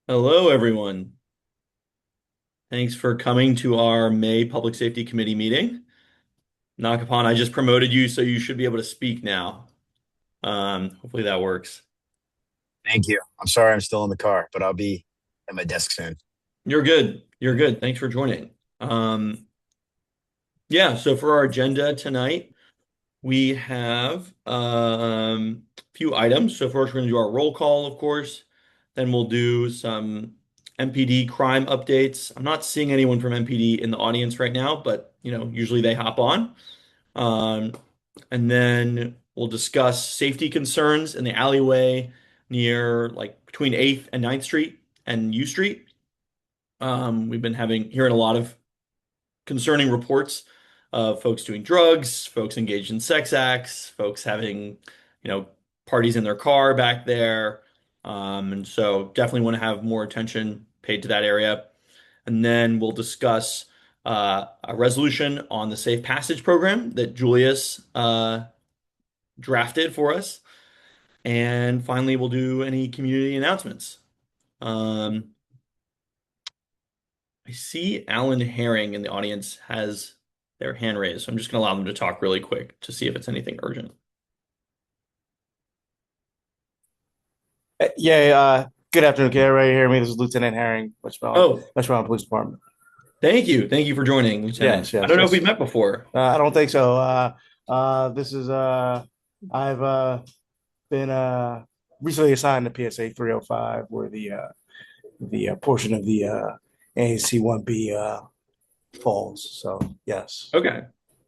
Hello, everyone. Thanks for coming to our May Public Safety Committee meeting. Nakapon, I just promoted you, so you should be able to speak now. Hopefully that works. Thank you. I'm sorry I'm still in the car, but I'll be at my desk soon. You're good. You're good. Thanks for joining. Yeah, so for our agenda tonight, we have a few items. So first, we're going to do our roll call, of course. Then we'll do some MPD crime updates. I'm not seeing anyone from MPD in the audience right now, but usually they hop on. Um, and then we'll discuss safety concerns in the alleyway near like between 8th and 9th Street and U Street. We've been hearing a lot of concerning reports of folks doing drugs, folks engaged in sex acts, folks having, you know, parties in their car back there. And so definitely want to have more attention paid to that area. And then we'll discuss a resolution on the Safe Passage program that Julius drafted for us. And finally, we'll do any community announcements. Um, I see Alan Herring in the audience has their hand raised, so I'm just going to allow them to talk really quick to see if it's anything urgent. Good afternoon. Can everybody hear me? This is Lieutenant Herring, Oh, Westbound Police Department. thank you. Thank you for joining, Lieutenant. Yes, I yes, don't know if yes. we've met before. I don't think so. This is I've been recently assigned to PSA 305, where the portion of the ANC 1B falls. So yes, Okay.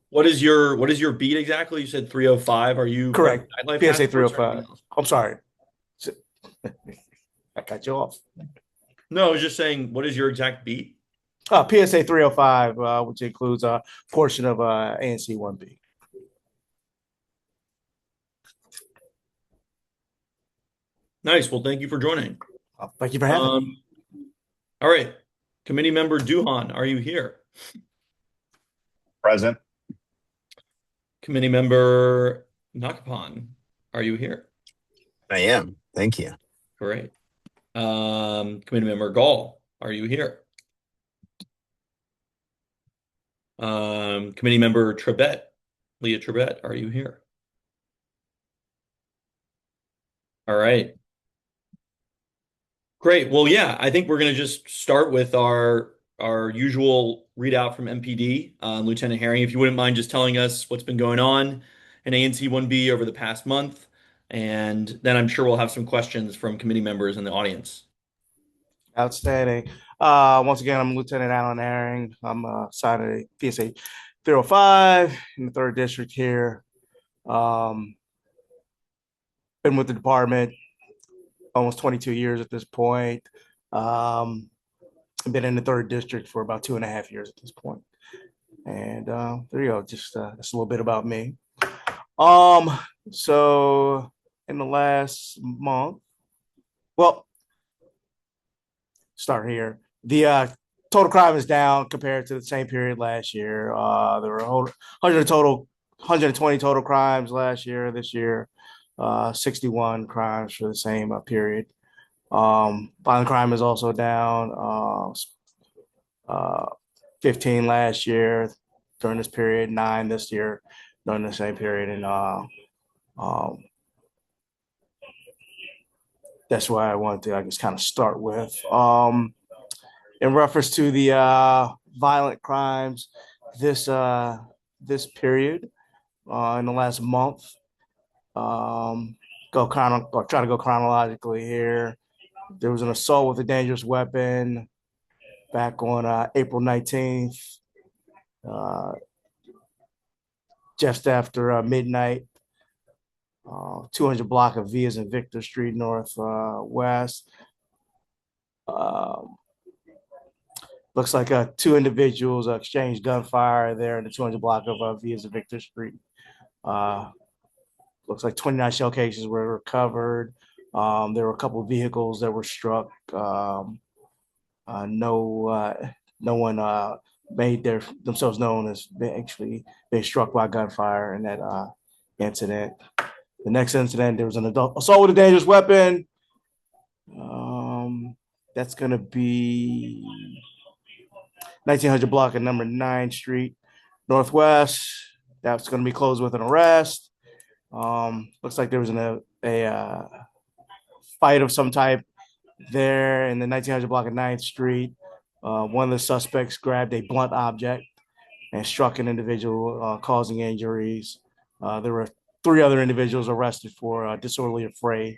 What is your beat exactly? You said 305. Are you part of correct. the nightlife PSA task force or anything 305. else? I'm sorry, I cut you off. No, I was just saying, what is your exact beat? PSA 305, which includes a portion of ANC 1B. Nice. Well, thank you for joining. Thank you for having me. Um, all right. Committee member Duhan, are you here? Present. Committee member Nakapan, are you here? I am. Thank you. Great. Committee member Gall, are you here? Committee member Trebet, Leah Trebet, are you here? All right. Great. Well, yeah, I think we're going to just start with our usual readout from MPD. Lieutenant Herring, if you wouldn't mind just telling us what's been going on in ANC 1B over the past month, and then I'm sure we'll have some questions from committee members in the audience. Outstanding. Once again, I'm Lieutenant Alan Herring. I'm assigned to PSA 305 in the third district here. Um, been with the department almost 22 years at this point. I've been in the third district for about 2.5 years at this point. And there you go. Just that's a little bit about me. Um, so in the last month, well, start here. The total crime is down compared to the same period last year. There were 120 total crimes last year. This year, 61 crimes for the same period. Violent crime is also down. 15 last year during this period, 9 this year during the same period, and um, that's why I wanted to, I guess, kind of start with. In reference to the violent crimes, this this period in the last month, try to go chronologically here. There was an assault with a dangerous weapon back on April 19th, just after midnight. 200 block of Vias and Victor Street Northwest. Looks like two individuals exchanged gunfire there in the 200 block of Vias and Victor Street. Looks like 29 shell cases were recovered. There were a couple of vehicles that were struck. No one made themselves known as actually being struck by gunfire in that incident. The next incident, there was an adult assault with a dangerous weapon. That's going to be 1900 block of number 9 Street Northwest. That's going to be closed with an arrest. Looks like there was a fight of some type there in the 1900 block of 9th Street. One of the suspects grabbed a blunt object and struck an individual, causing injuries. There were 3 other individuals arrested for disorderly affray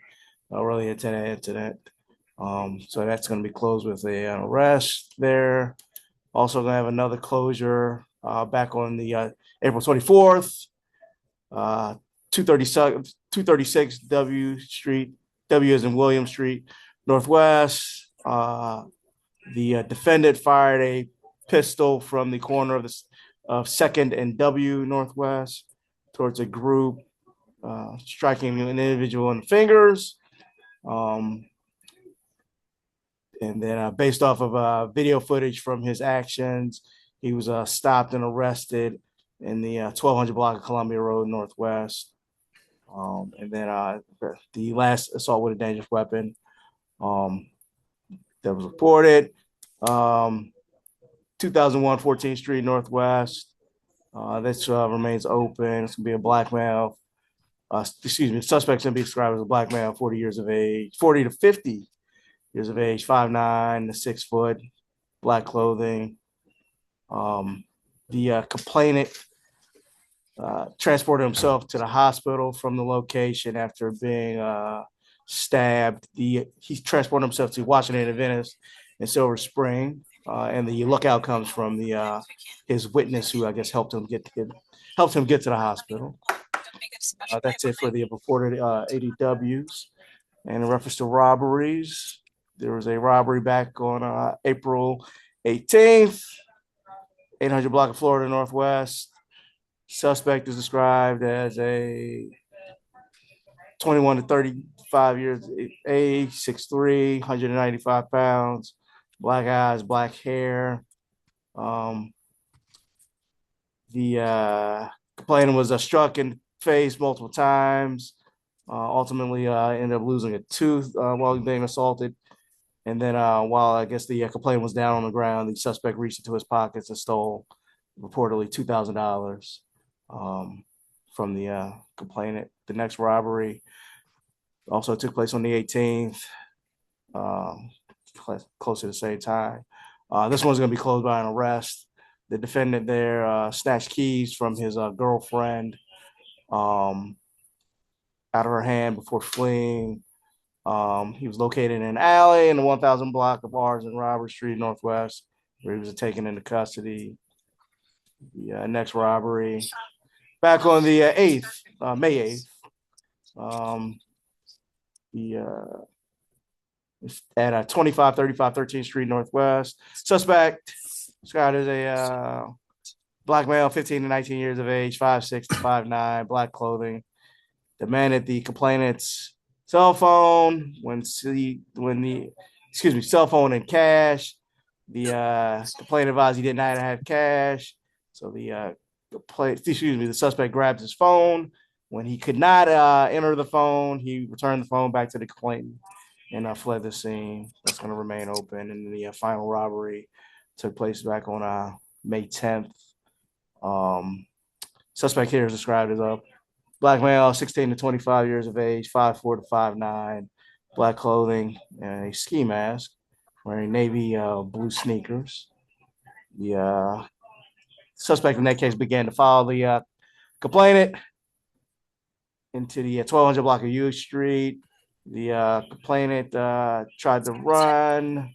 related to that incident. So that's going to be closed with an arrest there. Also going to have another closure back on the April 24th, 236 W Street, W as in William Street, Northwest. The defendant fired a pistol from the corner of 2nd and W Northwest towards a group, striking an individual in the fingers. And then based off of video footage from his actions, he was stopped and arrested in the 1200 block of Columbia Road Northwest. And then the last assault with a dangerous weapon that was reported, 2001 14th Street Northwest. This remains open. It's going to be a black male. The suspect's going to be described as a black male, 40 years of age, 40 to 50 years of age, 5'9" to 6 foot, black clothing. The complainant transported himself to the hospital from the location after being stabbed. He transported himself to Washington and Venice in Silver Spring, and the lookout comes from his witness, who I guess helped him get to the hospital. That's it for the reported ADWs. And in reference to robberies, there was a robbery back on April 18th, 800 block of Florida Northwest. Suspect is described as a 21 to 35 years age, 6'3", 195 pounds, black eyes, black hair. The complainant was struck in the face multiple times. Ultimately, ended up losing a tooth while being assaulted. And then while I guess the complainant was down on the ground, the suspect reached into his pockets and stole reportedly $2,000 from the complainant. The next robbery also took place on the 18th, close to the same time. This one's going to be closed by an arrest. The defendant there snatched keys from his girlfriend out of her hand before fleeing. He was located in an alley in the 1000 block of Ars and Robert Street Northwest, where he was taken into custody. The next robbery back on the 8th, May 8th. At 2535 13th Street Northwest. Suspect described as a black male, 15 to 19 years of age, 5'6" to 5'9", black clothing. Demanded the complainant's cell phone cell phone and cash. The complainant advised he did not have cash, so the suspect grabbed his phone. When he could not enter the phone, he returned the phone back to the complainant and fled the scene. That's going to remain open. And the final robbery took place back on May 10th. Suspect here is described as a black male, 16 to 25 years of age, 5'4" to 5'9", black clothing, and a ski mask, wearing navy blue sneakers. The suspect in that case began to follow the complainant into the 1200 block of U Street. The complainant tried to run,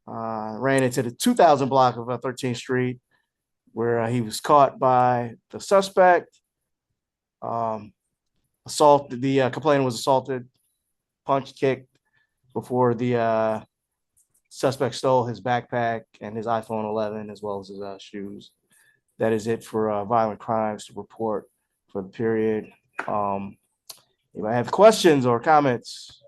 ran into the 2000 block of 13th Street, where he was caught by the suspect. The complainant was assaulted, punched, kicked before the suspect stole his backpack and his iPhone 11, as well as his shoes. That is it for violent crimes to report for the period. Anybody have questions or comments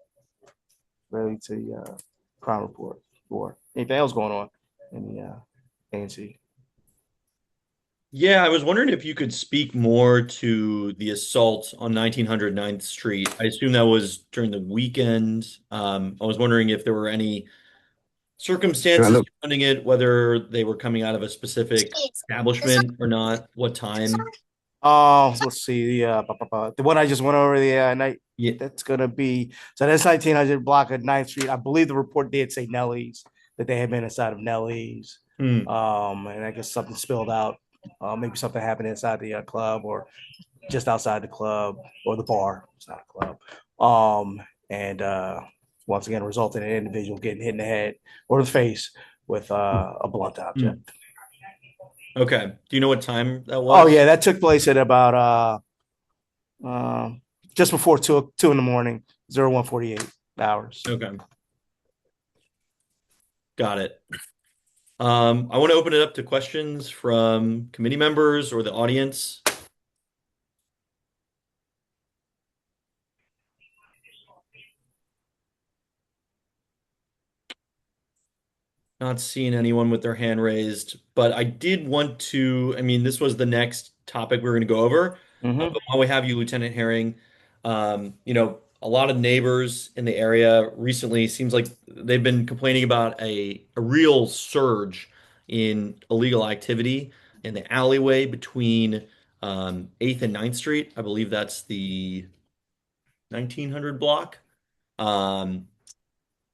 related to the crime report or anything else going on in the ANC? Yeah, I was wondering if you could speak more to the assault on 1900 Ninth Street. I assume that was during the weekend. I was wondering if there were any circumstances Look, surrounding it, whether they were coming out of a specific establishment or not, what time. Let's see the one I just went over the night. Yeah. That's gonna be so that's 1900 block of Ninth Street. I believe the report did say Nellie's that they had been inside of Nellie's. Hmm. And I guess something spilled out. Maybe something happened inside the club or just outside the club or the bar. It's not a club. And once again, resulting in an individual getting hit in the head or the face with a blunt Hmm. object. Okay. Do you know what time that Oh yeah, was? that took place at about uh, just before two in the morning, 01:48 hours. Okay. Got it. I want to open it up to questions from committee members or the audience. Not seeing anyone with their hand raised, but I did want to, I mean, this was the next topic we were going to go over. Mm-hmm. But while we have you, Lieutenant Herring, a lot of neighbors in the area recently seems like they've been complaining about a real surge in illegal activity in the alleyway between 8th and Ninth Street. I believe that's the 1900 block. Um,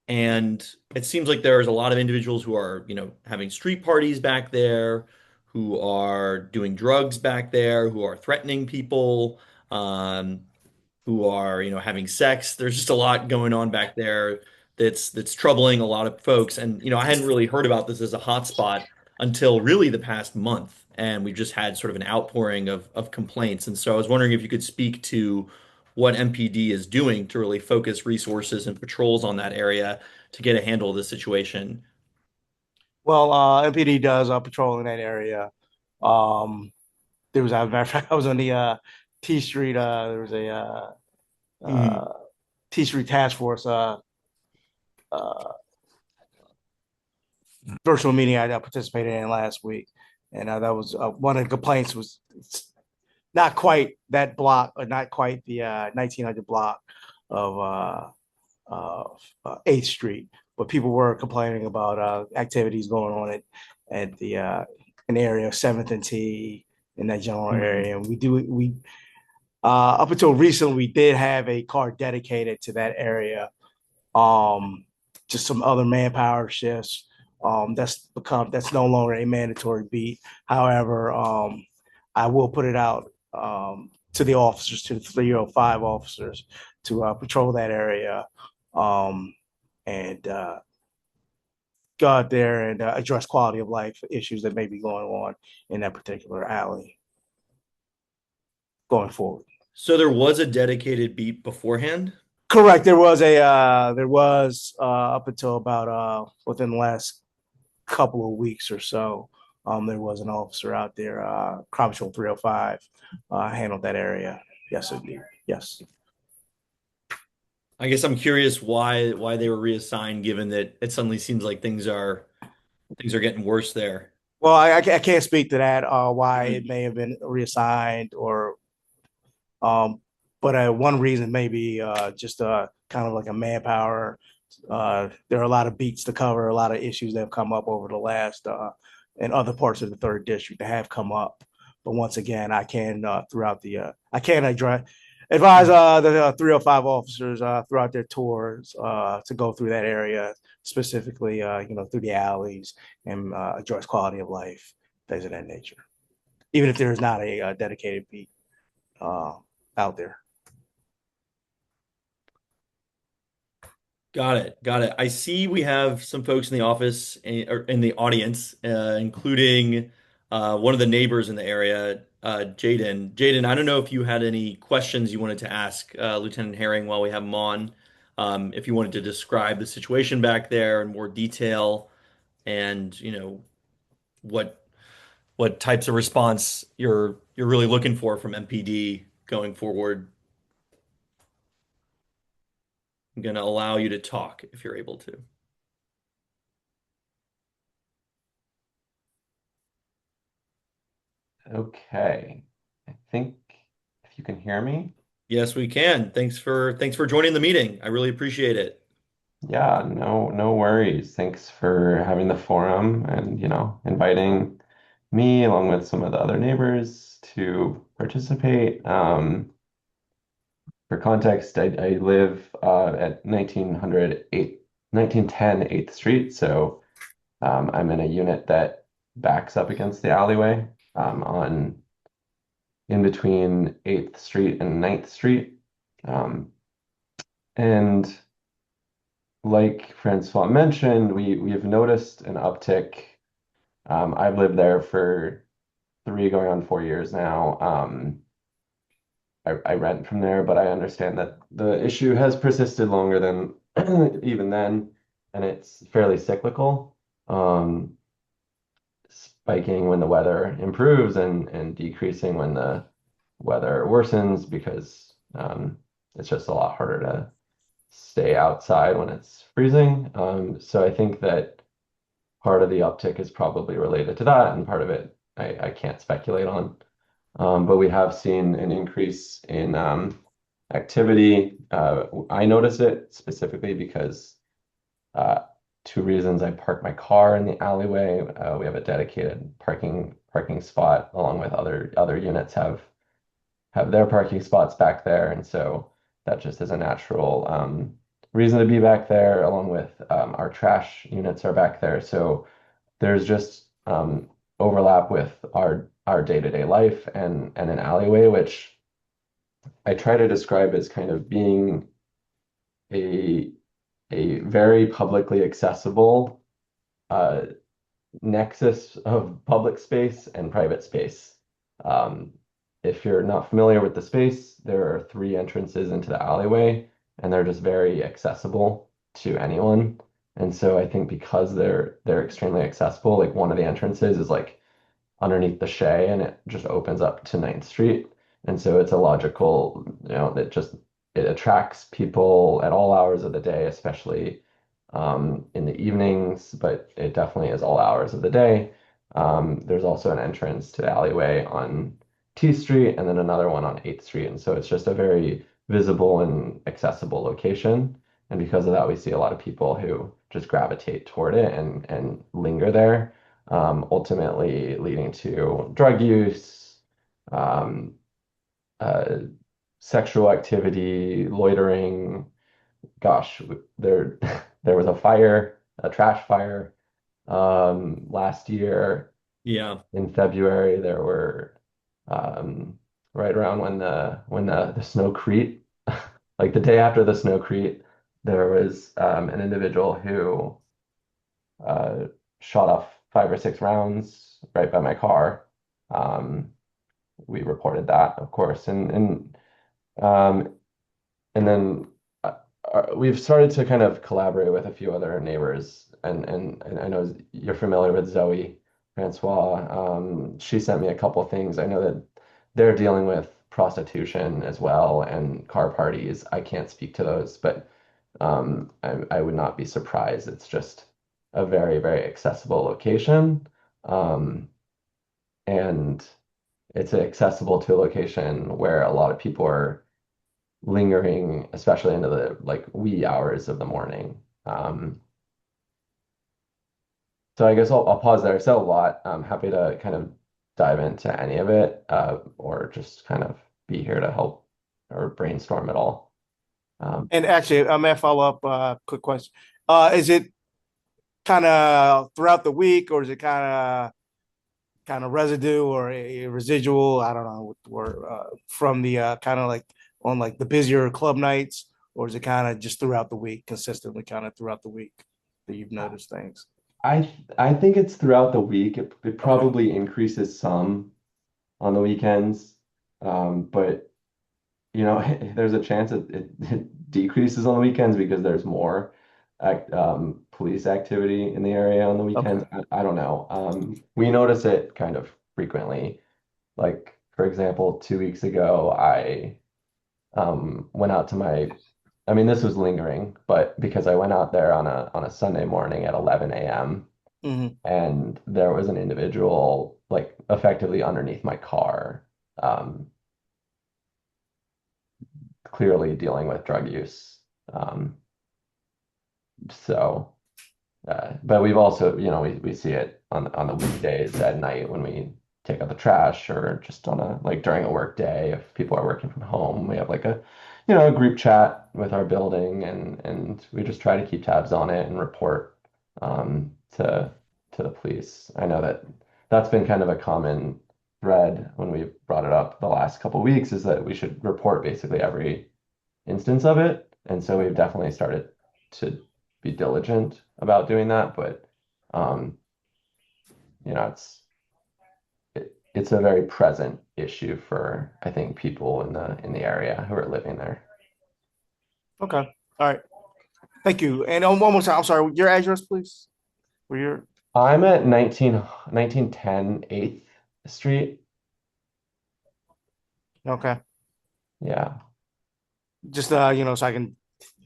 and it seems like there's a lot of individuals who are, having street parties back there, who are doing drugs back there, who are threatening people, um, who are, having sex. There's just a lot going on back there that's troubling a lot of folks. And, I hadn't really heard about this as a hotspot until really the past month. And we just had sort of an outpouring of complaints. And so I was wondering if you could speak to what MPD is doing to really focus resources and patrols on that area to get a handle of the situation. Well, MPD does patrol in that area. Um, there was, as a matter of fact, I was on the T Street. There was a Mhm. T Street task force uh, virtual meeting I participated in last week, and that was one of the complaints was it's not quite that block or not quite the 1900 block of 8th Street, but people were complaining about activities going on at the an area of 7th and T in that general Mhm. area. And we up until recently we did have a car dedicated to that area. Um, just some other manpower shifts. That's no longer a mandatory beat. However, I will put it out to the officers, to the 305 officers, to patrol that area um, and go out there and address quality of life issues that may be going on in that particular alley going forward. So there was a dedicated beat beforehand. Correct. There was up until about within the last couple of weeks or so. There was an officer out there, Crime Patrol 305, handled that area. Yes, indeed. Yes. I guess I'm curious why they were reassigned, given that it suddenly seems like things are getting worse there. Well, I can't speak to that, why it Mhm. may have been reassigned or, um, but one reason may be just kind of like a manpower. There are a lot of beats to cover, a lot of issues that have come up over the last in other parts of the third district that have come up. But once again, I can I can advise the 305 officers throughout their tours to go through that area, specifically through the alleys and address quality of life, things of that nature. Even if there is not a dedicated beat uh, out there. Got it. Got it. I see we have some folks in the office or in the audience, including one of the neighbors in the area, Jaden. Jaden, I don't know if you had any questions you wanted to ask Lieutenant Herring while we have him on. If you wanted to describe the situation back there in more detail and, what what types of response you're really looking for from MPD going forward. I'm going to allow you to talk if you're able to. Okay. I think if you can hear me. Yes, we can. Thanks for joining the meeting. I really appreciate it. Yeah, no worries. Thanks for having the forum and, inviting me along with some of the other neighbors to participate. For context, I live at 1910 8th Street, so I'm in a unit that backs up against the alleyway on in between 8th Street and 9th Street. Um, and like Francois mentioned, we've noticed an uptick. I've lived there for 3 going on 4 years now. I rent from there, but I understand that the issue has persisted longer than even then, and it's fairly cyclical, spiking when the weather improves and decreasing when the weather worsens because it's just a lot harder to stay outside when it's freezing. So I think that part of the uptick is probably related to that, and part of it I can't speculate on. But we have seen an increase in activity. I notice it specifically because uh, 2 reasons. I park my car in the alleyway. We have a dedicated parking spot, along with other units have their parking spots back there, and so that just is a natural reason to be back there. Along with our trash units are back there, so there's just overlap with our day-to-day life and an alleyway, which I try to describe as kind of being a a very publicly accessible uh, nexus of public space and private space. Um, if you're not familiar with the space, there are 3 entrances into the alleyway, and they're just very accessible to anyone. And so I think because they're extremely accessible, like one of the entrances is like underneath the Shay, and it just opens up to 9th Street. And so it's a logical, it attracts people at all hours of the day, especially in the evenings, but it definitely is all hours of the day. There's also an entrance to the alleyway on T Street and then another one on 8th Street. And so it's just a very visible and accessible location. And because of that, we see a lot of people who just gravitate toward it and linger there, ultimately leading to drug use, um, uh, sexual activity, loitering. Gosh, there there was a trash fire last year Yeah. in February. There were um, right around when the snowcrete, like the day after the snowcrete, there was an individual who uh, shot off 5 or 6 rounds right by my car. Um, we reported that, of course, um, and then we've started to kind of collaborate with a few other neighbors, and I know you're familiar with Zoe Francois. She sent me a couple things. I know that they're dealing with prostitution as well and car parties. I can't speak to those, but I would not be surprised. It's just a very, very accessible location. Um, and it's accessible to a location where a lot of people are lingering, especially into the like wee hours of the morning. So I guess I'll pause there. I said a lot. I'm happy to kind of dive into any of it, or just kind of be here to help or brainstorm it all. Um, And actually, I may follow up. Quick question: Is it kind of throughout the week, or is it kind of residue or a residual? I don't know what the word from the kind of like on like the busier club nights, or is it kind of just throughout the week, consistently kind of throughout the week that you've noticed things? I think it's throughout the week. It Okay. probably increases some on the weekends, but there's a chance it decreases on the weekends because there's more police activity in the area on the weekends. Okay. I don't know. We notice it kind of frequently. Like, for example, 2 weeks ago, I went out to I mean, this was lingering, but because I went out there on a Sunday morning at 11 a.m. Hmm. and there was an individual like effectively underneath my car, um, clearly dealing with drug use. Um, so but we've also, we see it on the weekdays at night when we take out the trash or just on a like during a work day if people are working from home. We have like a group chat with our building and we just try to keep tabs on it and report to the police. I know that that's been kind of a common thread when we've brought it up the last couple of weeks is that we should report basically every instance of it. And so we've definitely started to be diligent about doing that. But um, you know, it's a very present issue for I think people in the area who are living there. Okay. All right. Thank you. And one more time, I'm sorry, your address, please. Where you're I'm at 1910 8th Street. okay. Yeah. Just so I can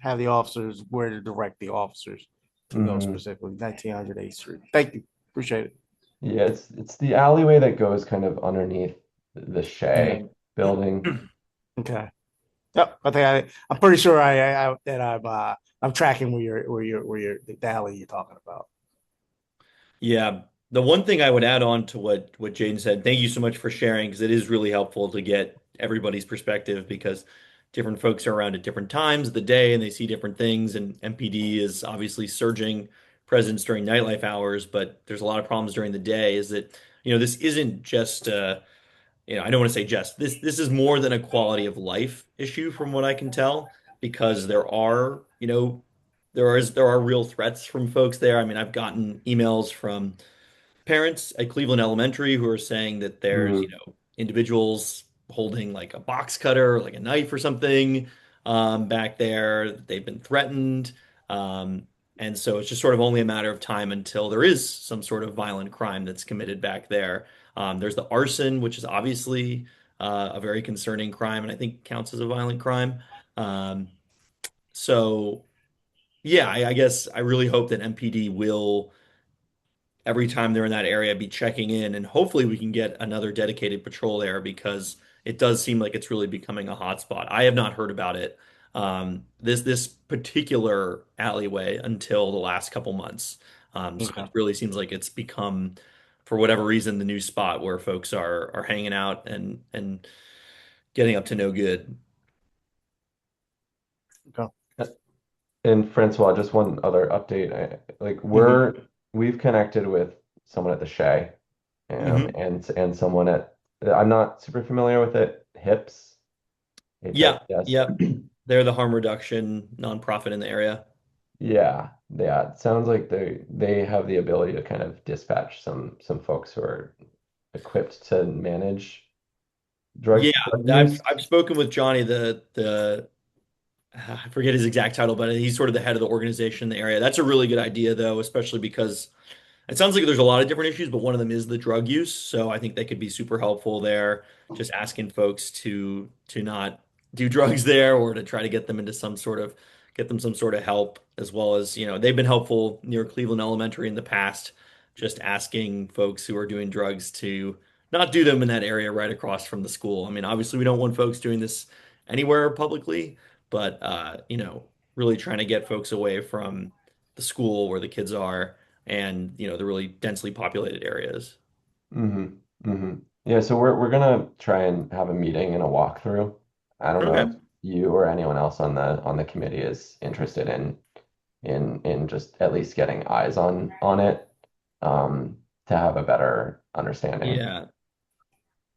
have the officers where to direct the officers to go Hmm. specifically. 1900 8th Street. Thank you. Appreciate it. Yeah, it's the alleyway that goes kind of underneath the Shea Mhm. building. Okay. Yep. I'm pretty sure that I'm tracking where you're the alley you're talking about. Yeah. The one thing I would add on to what Jaden said, thank you so much for sharing because it is really helpful to get everybody's perspective because different folks are around at different times of the day and they see different things. And MPD is obviously surging presence during nightlife hours, but there's a lot of problems during the day. Is that, this isn't just I don't want to say just this is more than a quality of life issue from what I can tell because there are real threats from folks there. I mean, I've gotten emails from parents at Cleveland Elementary who are saying that there's, Hmm. individuals holding like a box cutter, like a knife or something, back there. They've been threatened. Um, and so it's just sort of only a matter of time until there is some sort of violent crime that's committed back there. There's the arson, which is obviously a very concerning crime, and I think counts as a violent crime. Um, so, yeah, I guess I really hope that MPD will every time they're in that area be checking in and hopefully we can get another dedicated patrol there because it does seem like it's really becoming a hotspot. I have not heard about it this particular alleyway until the last couple months. So Okay. it really seems like it's become, for whatever reason, the new spot where folks are hanging out and getting up to no good. Okay. And Francois, just one other update. Like Hmm. we've connected with someone at the Shea, Hmm. and someone at I'm not super familiar with it. HIPS, Yeah, HIPS. yep. They're the harm reduction nonprofit in the area. Yeah, yeah. It sounds like they have the ability to kind of dispatch some folks who are equipped to manage Yeah, drug I've use. I've spoken with Johnny, the I forget his exact title, but he's sort of the head of the organization in the area. That's a really good idea, though, especially because it sounds like there's a lot of different issues, but one of them is the drug use. So I think they could be super helpful there, just asking folks to not do drugs there or to try to get them some sort of help, as well as, they've been helpful near Cleveland Elementary in the past, just asking folks who are doing drugs to not do them in that area right across from the school. I mean, obviously we don't want folks doing this anywhere publicly, but really trying to get folks away from the school where the kids are and the really densely populated areas. Hmm. Hmm. Yeah, so we're gonna try and have a meeting and a walkthrough. I don't know if Okay. you or anyone else on the committee is interested in just at least getting eyes on it, to have a better understanding. Yeah.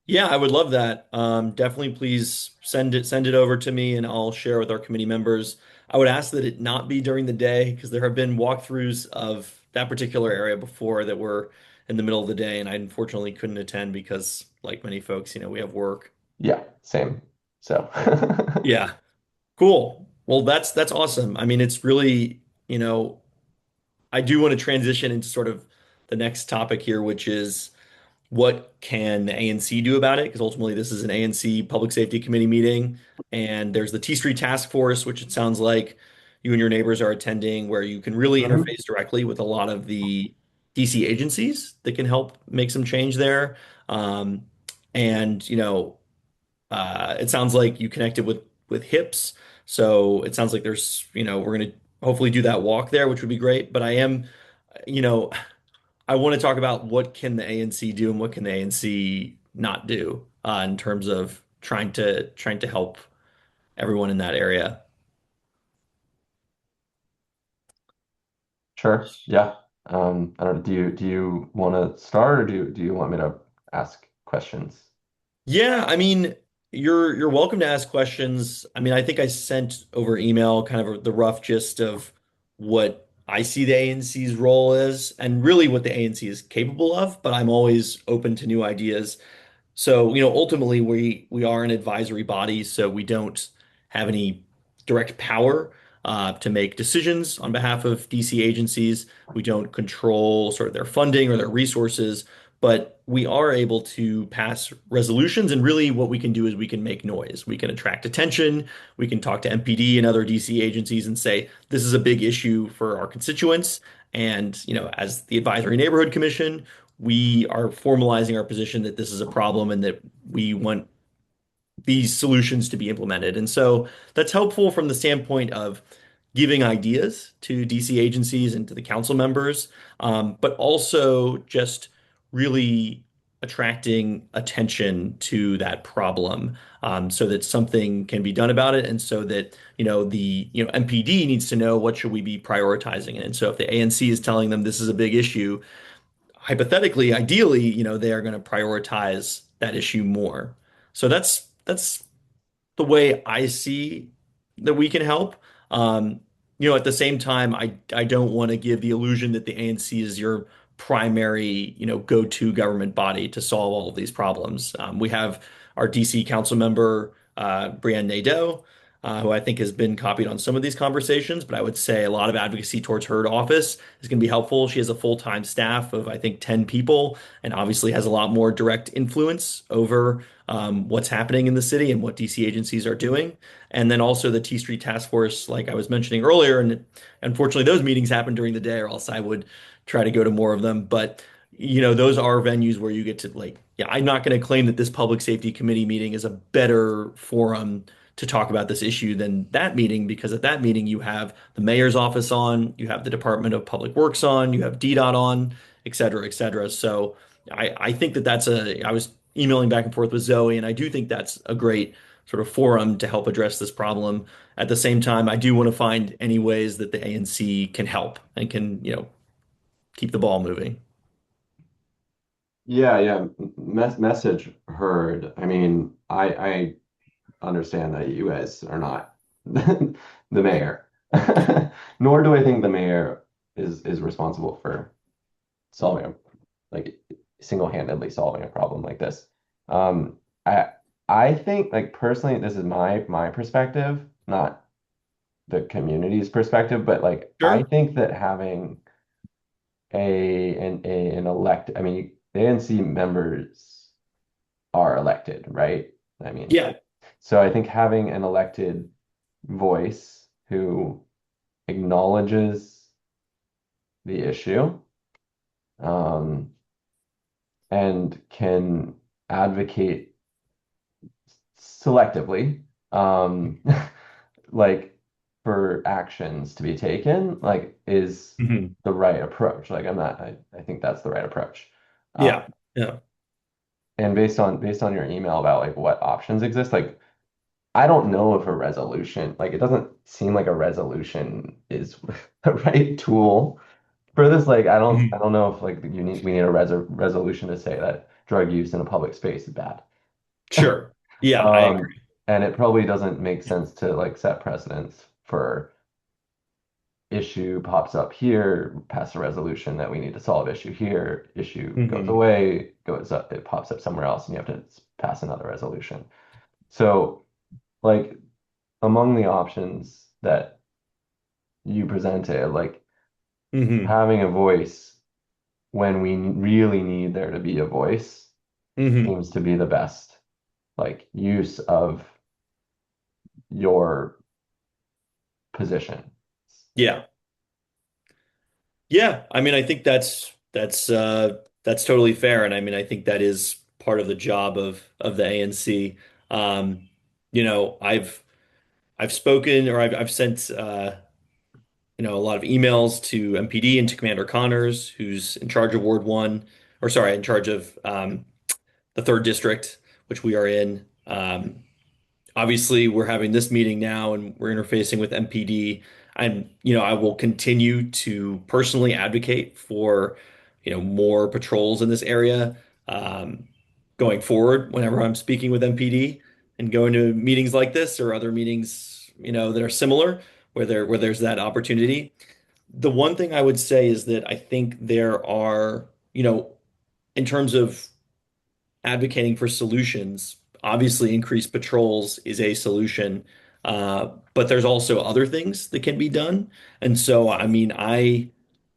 Yeah, I would love that. Definitely please send it over to me and I'll share with our committee members. I would ask that it not be during the day because there have been walkthroughs of that particular area before that were in the middle of the day and I unfortunately couldn't attend because like many folks, we have work. Yeah, same. So, Yeah. Cool. Well, that's awesome. I mean, it's really, I do want to transition into sort of the next topic here, which is what can the ANC do about it? Because ultimately, this is an ANC Public Safety Committee meeting, and there's the T Street Task Force, which it sounds like you and your neighbors are attending, where you can really Mhm. interface directly with a lot of the DC agencies that can help make some change there. Um, and it sounds like you connected with hips, so it sounds like there's we're gonna hopefully do that walk there, which would be great. But you know I want to talk about what can the ANC do and what can the ANC not do in terms of trying to help everyone in that area. Sure. Yeah. I don't know. Do you want to start, or do you want me to ask questions? Yeah, I mean, you're welcome to ask questions. I mean, I think I sent over email kind of the rough gist of what I see the ANC's role is and really what the ANC is capable of, but I'm always open to new ideas. So, ultimately we are an advisory body, so we don't have any direct power to make decisions on behalf of DC agencies. We don't control sort of their funding or their resources, but we are able to pass resolutions. And really, what we can do is we can make noise. We can attract attention. We can talk to MPD and other DC agencies and say, this is a big issue for our constituents. And, as the Advisory Neighborhood Commission, we are formalizing our position that this is a problem and that we want these solutions to be implemented. And so that's helpful from the standpoint of giving ideas to DC agencies and to the council members, but also just really attracting attention to that problem, so that something can be done about it, and so that the MPD needs to know what should we be prioritizing. And so if the ANC is telling them this is a big issue, hypothetically, ideally, they are going to prioritize that issue more. So that's the way I see that we can help. Um, at the same time, I don't want to give the illusion that the ANC is your primary, go-to government body to solve all of these problems. We have our DC council member, Brianne Nadeau, who I think has been copied on some of these conversations, but I would say a lot of advocacy towards her office is going to be helpful. She has a full-time staff of, I think, 10 people, and obviously has a lot more direct influence over what's happening in the city and what DC agencies are doing. And then also the T Street Task Force, like I was mentioning earlier, and unfortunately those meetings happen during the day, or else I would try to go to more of them. But those are venues where you get to yeah, I'm not going to claim that this Public Safety Committee meeting is a better forum to talk about this issue than that meeting, because at that meeting you have the mayor's office on, you have the Department of Public Works on, you have DDOT on, et cetera, et cetera. So I think I was emailing back and forth with Zoe, and I do think that's a great sort of forum to help address this problem. At the same time, I do want to find any ways that the ANC can help and can, keep the ball moving. Yeah, yeah. Message heard. I mean, I understand that you guys are not the mayor, nor do I think the mayor is responsible for solving like single-handedly solving a problem like this. Um, I I think like personally, this is my perspective, not the community's perspective, but like I Sure. think that having an elect, I mean, the ANC members are elected, right? I mean, Yeah. so I think having an elected voice who acknowledges the issue, um, and can advocate selectively, um, like for actions to be taken, like is Mhm. the right approach. Like I think that's the right approach. Yeah. Um, Yeah. and based on your email about like what options exist, like I don't know if a resolution, like it doesn't seem like a resolution is the right tool for this. Like I Mhm. don't know if like we need a resolution to say that drug use in a public space is bad. Sure. Yeah, I Um, agree. and it probably doesn't make sense to like set precedents for issue pops up here, pass a resolution that we need to solve issue here, issue goes Hmm. away, goes up, it pops up somewhere else, and you have to pass another resolution. So, like among the options that you presented, like Hmm. having a voice when we really need there to be a voice Hmm. seems to be the best like use of your position. Yeah. Yeah. I mean, I think That's totally fair, and I mean I think that is part of the job of the ANC. Um, I've spoken or I've sent a lot of emails to MPD and to Commander Connors, who's in charge of Ward One, or sorry, in charge of the third district, which we are in. Obviously, we're having this meeting now, and we're interfacing with MPD. And I will continue to personally advocate for more patrols in this area um, going forward. Whenever I'm speaking with MPD and going to meetings like this or other meetings, that are similar, where there's that opportunity. The one thing I would say is that I think there are, in terms of advocating for solutions, obviously increased patrols is a solution, but there's also other things that can be done. And so, I mean, I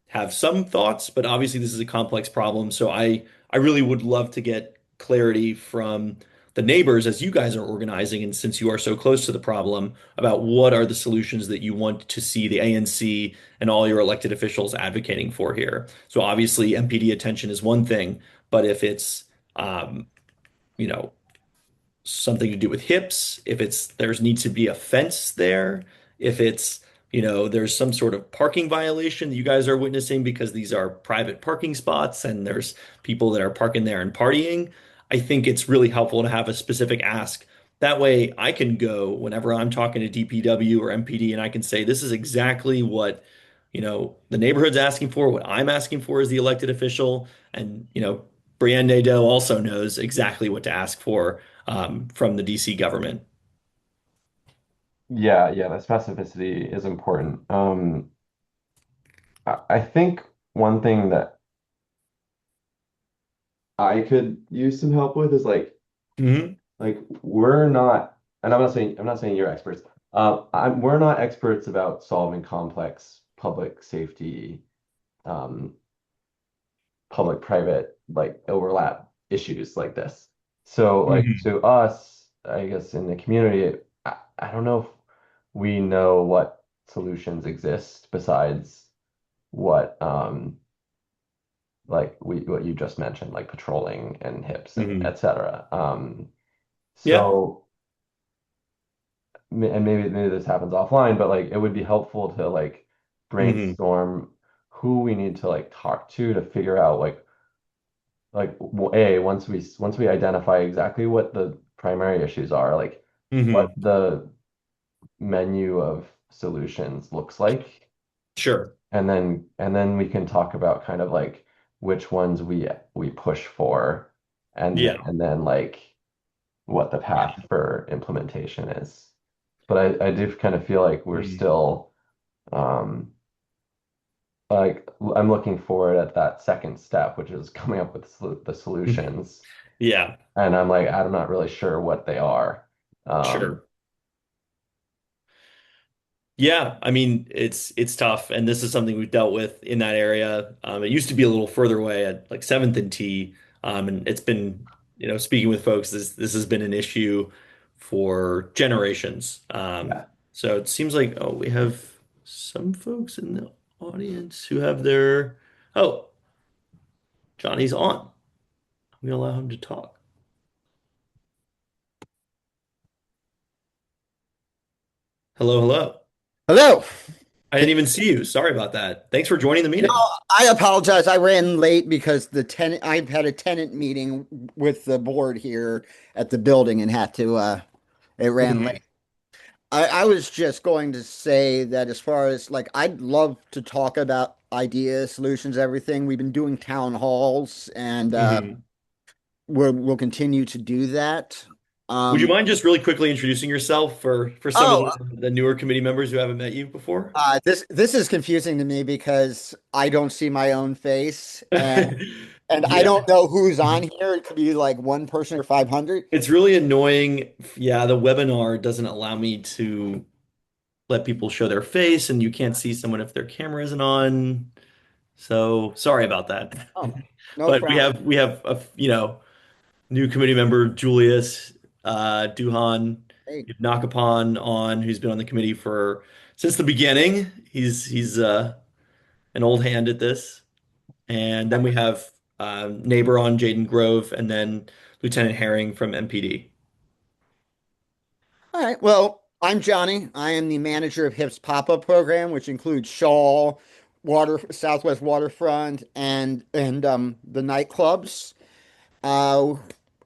have some thoughts, but obviously this is a complex problem. So I really would love to get clarity from the neighbors as you guys are organizing, and since you are so close to the problem, about what are the solutions that you want to see the ANC and all your elected officials advocating for here. So obviously MPD attention is one thing, but if it's um, you know, something to do with hips, if it's there's needs to be a fence there, if it's, there's some sort of parking violation that you guys are witnessing because these are private parking spots and there's people that are parking there and partying, I think it's really helpful to have a specific ask. That way I can go whenever I'm talking to DPW or MPD and I can say, this is exactly what, the neighborhood's asking for, what I'm asking for as the elected official. And, Brienne Nadeau also knows exactly what to ask for from the DC government. Yeah, yeah, that specificity is important. I think one thing that I could use some help with is Hmm. we're not, and I'm not saying you're experts. We're not experts about solving complex public safety, um, public-private overlap issues like this. So Hmm. to us, I guess in the community, I don't know if we know what solutions exist besides what what you just mentioned, like patrolling and hips and Hmm. etc. Yeah. So and maybe this happens offline, but it would be helpful to Hmm. brainstorm who we need to talk to figure out A, once we identify exactly what the primary issues are, what Hmm. the menu of solutions looks like, Sure. and then we can talk about kind of which ones we push for, and Yeah. and then what the path for implementation is. But I do kind of feel like we're Mhm. still um I'm looking forward at that second step, which is coming up with the solutions. Yeah. And I'm not really sure what they are. Um, Sure. Yeah, I mean it's tough, and this is something we've dealt with in that area. It used to be a little further away at like Seventh and T, and it's been, speaking with folks, this has been an issue for generations. yeah. So it seems like, oh, we have some folks in the audience who have their, oh, Johnny's on. We allow him to talk. Hello, hello. Hello. I Can didn't even see you. Sorry about that. Thanks for joining the no, meeting. I apologize. I ran late because the tenant I've had a tenant meeting with the board here at the building and had to it ran late. Mhm. I was just going to say that as far as I'd love to talk about ideas, solutions, everything. We've been doing town halls and Mhm. we'll continue to do that. Would you Um mind just really quickly introducing yourself for some of oh the newer committee members who haven't met you before? this is confusing to me because I don't see my own face and I Yeah, don't know who's on here. It could be like one person or 500. it's really annoying. Yeah, the webinar doesn't allow me to let people show their face, and you can't see someone if their camera isn't on. So sorry about that. Oh, no But we problem. have we have a new committee member Julius Duhan Hey, Nakapon on, who's been on the committee for since the beginning. He's an old hand at this. And then we have neighbor on Jaden Grove, and then Lieutenant Herring from MPD. All right. Well, I'm Johnny. I am the manager of HIP's pop-up program, which includes Shaw, Southwest Waterfront, and the nightclubs. Uh,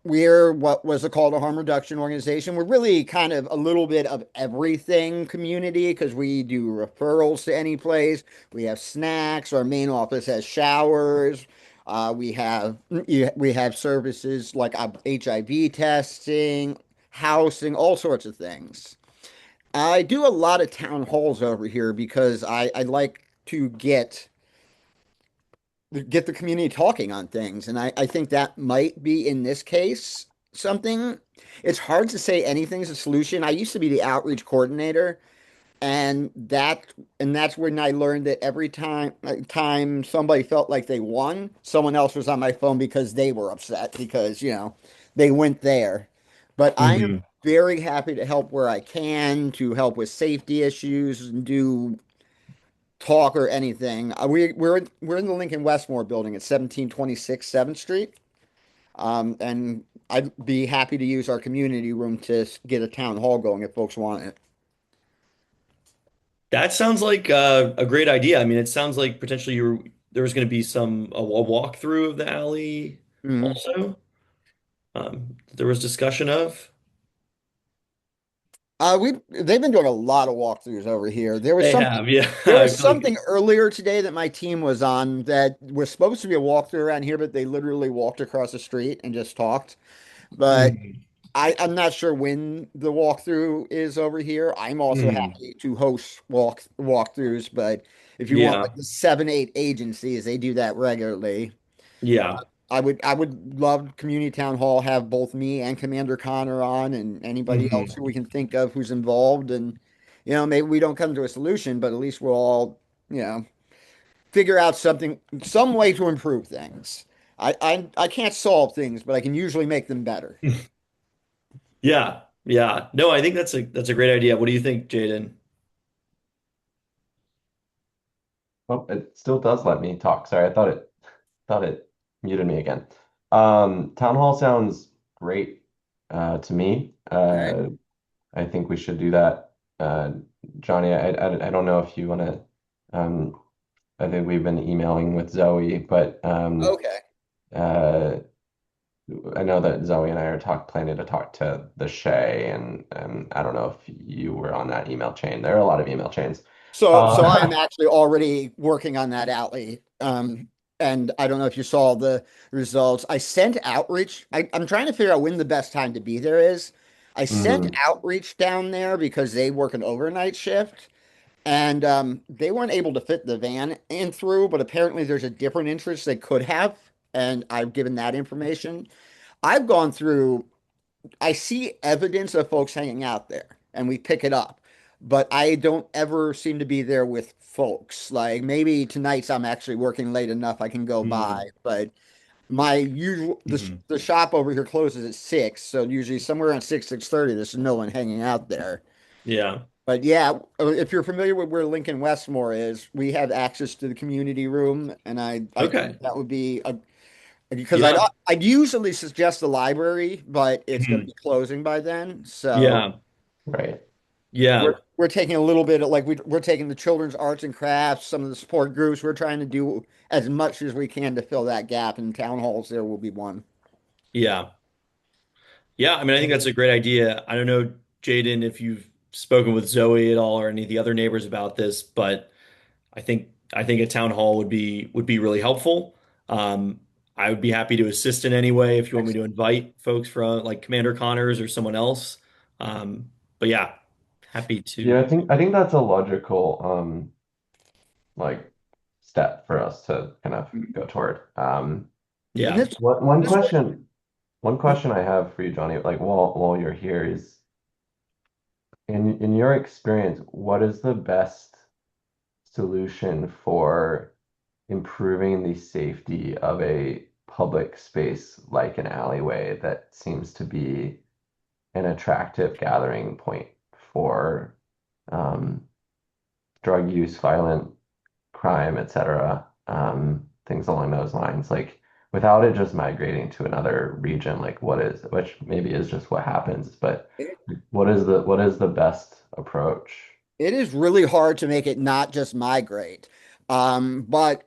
we're what was it called, a harm reduction organization. We're really kind of a little bit of everything community because we do referrals to any place. We have snacks. Our main office has showers. We have services like HIV testing, housing, all sorts of things. I do a lot of town halls over here because I like to get the community talking on things. And I think that might be in this case something. It's hard to say anything's a solution. I used to be the outreach coordinator, and that's when I learned that every time somebody felt like they won, someone else was on my phone because they were upset because, they went there. But I am Hmm. very happy to help where I can, to help with safety issues and do talk or anything. We're in the Lincoln Westmore building at 1726 7th Street. And I'd be happy to use our community room to get a town hall going if folks want it. That sounds like a great idea. I mean, it sounds like potentially there was going to be a walkthrough of the alley Mhm. also. There was discussion of. They've been doing a lot of walkthroughs over here. They have, yeah. There I was feel like. something earlier today that my team was on that was supposed to be a walkthrough around here, but they literally walked across the street and just talked. But Mhm. I'm not sure when the walkthrough is over here. I'm also Mhm. happy to host walkthroughs, but if you want like Yeah, the 7, 8 agencies, they do that regularly. yeah. I would love community town hall have both me and Commander Connor on and anybody else Hmm. who we can think of who's involved and maybe we don't come to a solution, but at least we'll all, figure out some way to improve things. I can't solve things, but I can usually make them better. Yeah, yeah. No, I think that's a great idea. What do you think, Jaden? Well, it still does let me talk. Sorry, I thought it muted me again. Town hall sounds great to me. All right. I think we should do that. Johnny, I don't know if you want to. Um, I think we've been emailing with Zoe, but Okay. uh, I know that Zoe and I are planning to talk to the Shay, and I don't know if you were on that email chain. There are a lot of email chains. So I am Uh, actually already working on that alley. And I don't know if you saw the results. I sent outreach. I'm trying to figure out when the best time to be there is. I sent mm, outreach down there because they work an overnight shift, and they weren't able to fit the van in through, but apparently there's a different interest they could have, and I've given that information. I've gone through I see evidence of folks hanging out there and we pick it up, but I don't ever seem to be there with folks. Like maybe tonight's I'm actually working late enough I can go by, Mm, but my usual mhm. the shop over here closes at 6, so usually somewhere around 6:30 there's no one hanging out there. Yeah. But yeah, if you're familiar with where Lincoln Westmore is, we have access to the community room, and I Okay. think that would be a because Yeah. I'd usually suggest the library, but it's going to Mhm. be closing by then. So Yeah. right. Yeah. we're taking a little bit of like we're taking the children's arts and crafts, some of the support groups. We're trying to do as much as we can to fill that gap, and town halls there will be one. Yeah. Yeah. I mean, I think that's a great idea. I don't know, Jaden, if you've spoken with Zoe at all or any of the other neighbors about this, but I think a town hall would be really helpful. Um, I would be happy to assist in any way if you want me to Excellent. invite folks from like Commander Connors or someone else. But yeah, happy Yeah, to. I think that's a logical like step for us to kind of go toward. And Yeah. One this way, question I have for you, Johnny, like while you're here is in your experience, what is the best solution for improving the safety of a public space like an alleyway that seems to be an attractive gathering point for um, drug use, violent crime, etc. things along those lines. Like without it just migrating to another region, like which maybe is just what happens, but what is the best approach? It is really hard to make it not just migrate. But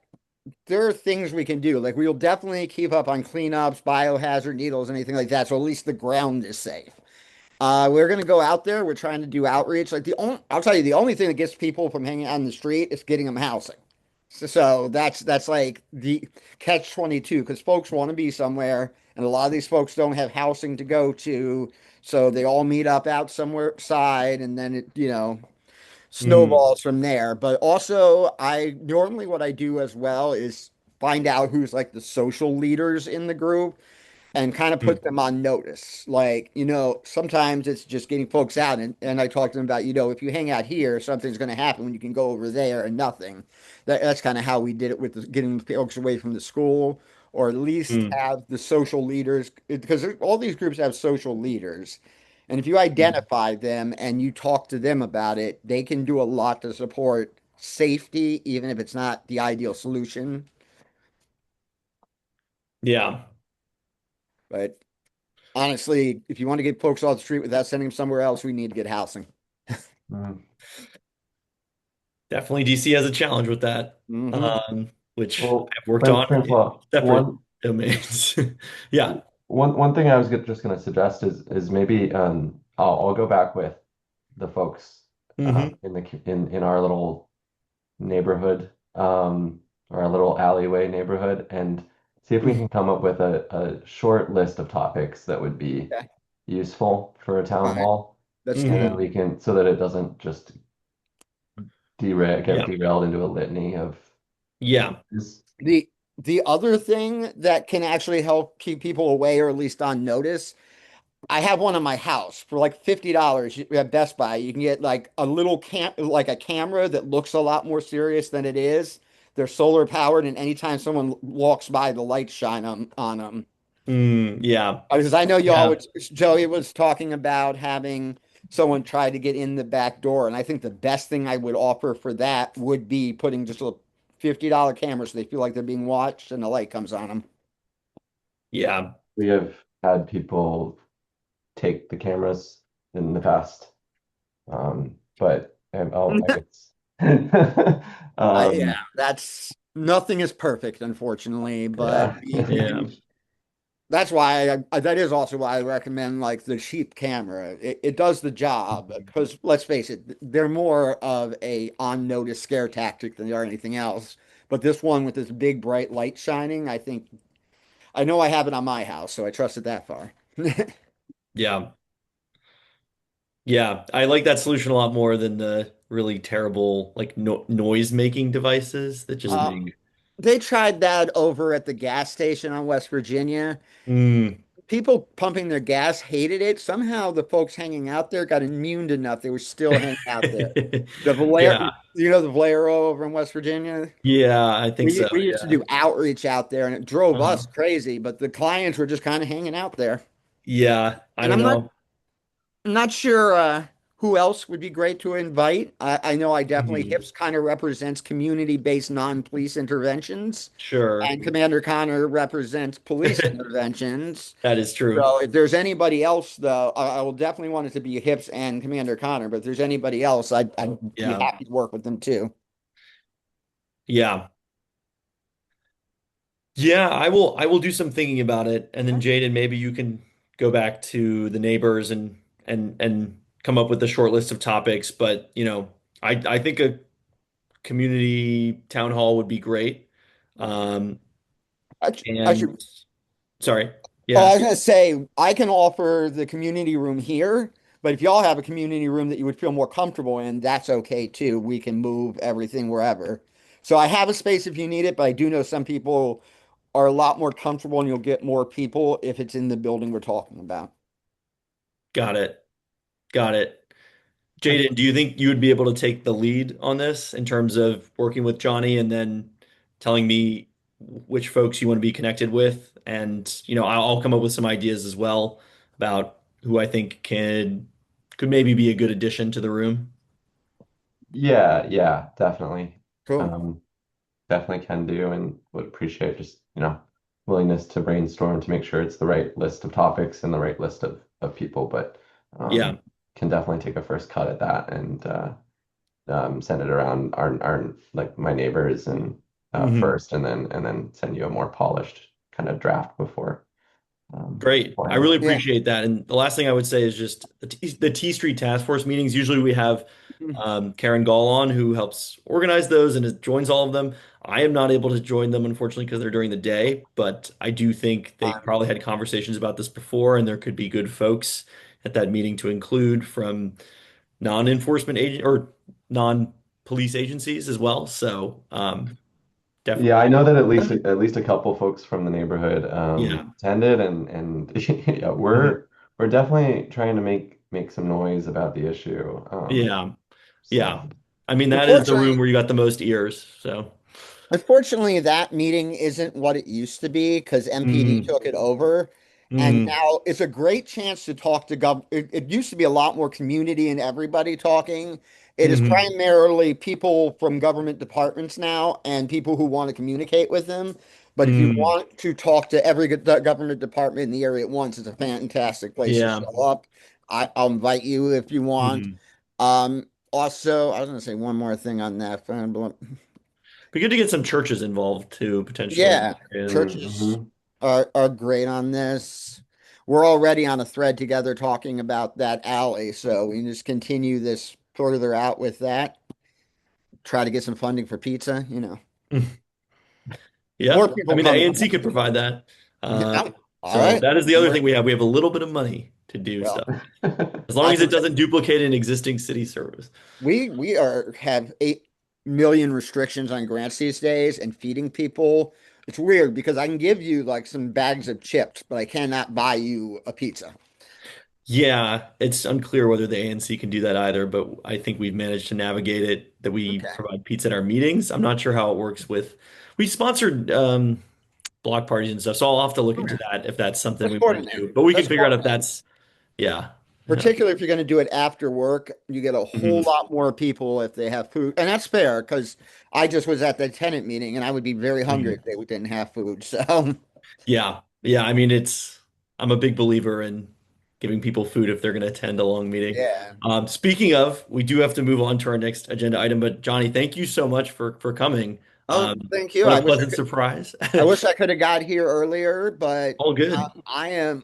there are things we can do. Like we'll definitely keep up on cleanups, biohazard needles, anything like that. So at least the ground is safe. We're gonna go out there. We're trying to do outreach. I'll tell you, the only thing that gets people from hanging out in the street is getting them housing. So that's like the catch 22 because folks want to be somewhere, and a lot of these folks don't have housing to go to, so they all meet up out somewhere side, and then it Mm, snowballs from there. But also, I normally what I do as well is find out who's like the social leaders in the group and kind of mm, put them on notice. Sometimes it's just getting folks out and I talk to them about, if you hang out here, something's going to happen when you can go over there and nothing. That's kind of how we did it with getting folks away from the school, or at least mm, have the social leaders, because all these groups have social leaders. And if you mm. identify them and you talk to them about it, they can do a lot to support safety, even if it's not the ideal solution. Yeah, But honestly, if you want to get folks off the street without sending them somewhere else, we need to get housing. Mm. definitely DC has a challenge with that, Hmm. which Well, I've worked on in Francois, separate domains. Yeah. one thing I was just going to suggest is maybe I'll go back with the folks Hmm. in our little neighborhood, or a little alleyway neighborhood, and see if we can come up with a short list of topics that would be Okay. useful for a All town right. hall, Let's and do then Hmm. we can so that it doesn't just get Yeah. derailed into a litany of Yeah. issues. the other thing that can actually help keep people away or at least on notice. I have one in my house for like $50 at Best Buy. You can get like a little like a camera that looks a lot more serious than it is. They're solar powered, and anytime someone walks by, the lights shine on them. Yeah. Because I know y'all, Yeah. Joey was talking about having someone try to get in the back door, and I think the best thing I would offer for that would be putting just a $50 camera so they feel like they're being watched and the light comes on them. Yeah. We have had people take the cameras in the past, but I guess Yeah, um, that's nothing is perfect, unfortunately, but yeah. Yeah. that's why that is also why I recommend like the cheap camera. It does the job because let's face it, they're more of a on notice scare tactic than they are anything else. But this one with this big bright light shining, I know I have it on my house, so I trust it that far. Yeah. Yeah. I like that solution a lot more than the really terrible like no noise making devices that just Uh, make. they tried that over at the gas station on West Virginia. Mm. People pumping their gas hated it. Somehow the folks hanging out there got immune enough. They were still hanging out there. The Valero, Yeah. the Valero over in West Virginia? Yeah, I think so. We used to Yeah. do outreach out there and it drove us Uh-huh. crazy, but the clients were just kind of hanging out there. Yeah, I And don't know. I'm not sure who else would be great to invite. I know I definitely Mhm. HIPS kind of represents community-based non-police interventions, Sure. and Commander Connor represents police interventions. That is true. So if there's anybody else, though, I will definitely want it to be HIPS and Commander Connor. But if there's anybody else, I'd be Yeah. happy to work with them too. Yeah. Yeah, I will do some thinking about it. And then Jaden, maybe you can go back to the neighbors and come up with a short list of topics. But, I think a community town hall would be great. Um, I and should. sorry. Oh, I Yeah. was gonna say I can offer the community room here, but if y'all have a community room that you would feel more comfortable in, that's okay too. We can move everything wherever. So I have a space if you need it, but I do know some people are a lot more comfortable and you'll get more people if it's in the building we're talking about. Got it. Got it. Jaden, do you think you would be able to take the lead on this in terms of working with Johnny and then telling me which folks you want to be connected with? And, I'll come up with some ideas as well about who I think could maybe be a good addition to the room. Yeah, yeah, definitely. Cool. Um, definitely can do and would appreciate just, willingness to brainstorm to make sure it's the right list of topics and the right list of people, but Yeah. can definitely take a first cut at that and send it around our like my neighbors and Hmm. first, and then send you a more polished kind of draft Great. I beforehand. really Yeah. appreciate that. And the last thing I would say is just the T Street Task Force meetings. Usually we have Karen Gall on who helps organize those and joins all of them. I am not able to join them, unfortunately, because they're during the day, but I do think they Um, probably had conversations about this before, and there could be good folks at that meeting to include from non-enforcement agent or non-police agencies as well. So Yeah, definitely. I know that at least a couple folks from the neighborhood Yeah. attended, and yeah, Mhm. we're definitely trying to make some noise about the issue. Yeah. So Yeah. I mean, that is the room Unfortunately, where you got the most ears. So, Unfortunately, that meeting isn't what it used to be because MPD mm, took it over. And mm, now it's a great chance to talk to it used to be a lot more community and everybody talking. It is mm, primarily people from government departments now and people who want to communicate with them. But if you mm. want to talk to every government department in the area at once, it's a fantastic place to Yeah. show up. I'll invite you if you want. Mm. Also, I was going to say one more thing on that. Be good to get some churches involved too, potentially. Yeah, Yeah. churches mhm. are great on this. We're already on a thread together talking about that alley, so we can just continue this further out with that. Try to get some funding for pizza. Yeah. More I people mean, the come to ANC could provide that. Uh, Yeah. All so right. that is the other thing we have. We have a little bit of money to do Well, stuff, as long I as it can doesn't duplicate an existing city service. we are have 8 million restrictions on grants these days and feeding people. It's weird because I can give you like some bags of chips, but I cannot buy you a pizza. Yeah, it's unclear whether the ANC can do that either, but I think we've managed to navigate it that we Okay. provide pizza at our meetings. I'm not sure how it works with we sponsored block parties and stuff, so I'll have to look into Okay. that if that's something Let's we want to coordinate. do. But we can Let's figure out if coordinate. that's yeah. Yeah. Particularly if you're going to do it after work, you get a whole Mhm. lot more people if they have food. And that's fair because I just was at the tenant meeting and I would be very hungry if Mhm. they didn't have food. So, Yeah. Yeah, I mean I'm a big believer in giving people food if they're going to attend a long meeting. yeah. Speaking of, we do have to move on to our next agenda item, but Johnny, thank you so much for coming. Oh, thank you. What a pleasant surprise. I wish I could have got here earlier, but All good. I am,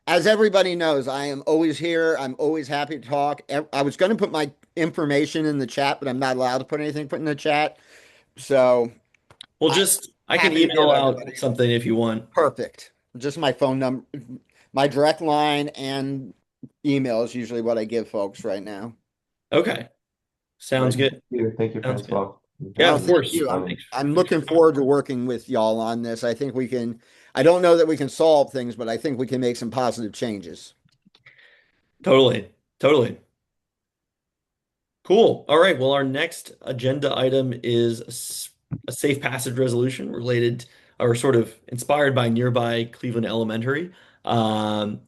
as everybody knows, I am always here. I'm always happy to talk. I was going to put my information in the chat, but I'm not allowed to put anything put in the chat. So Well, I'm just I can happy to give email everybody out something if you want. perfect. Just my phone number, my direct line and email is usually what I give folks right now. Okay. Sounds Great. good. Thank you, Sounds good. Francois. Yeah, Oh, of thank course. you. I'm Thanks. I'm Thanks looking for coming. forward to working with y'all on this. I think we can, I don't know that we can solve things, but I think we can make some positive changes. Totally. Totally. Cool. All right. Well, our next agenda item is a safe passage resolution related or sort of inspired by nearby Cleveland Elementary.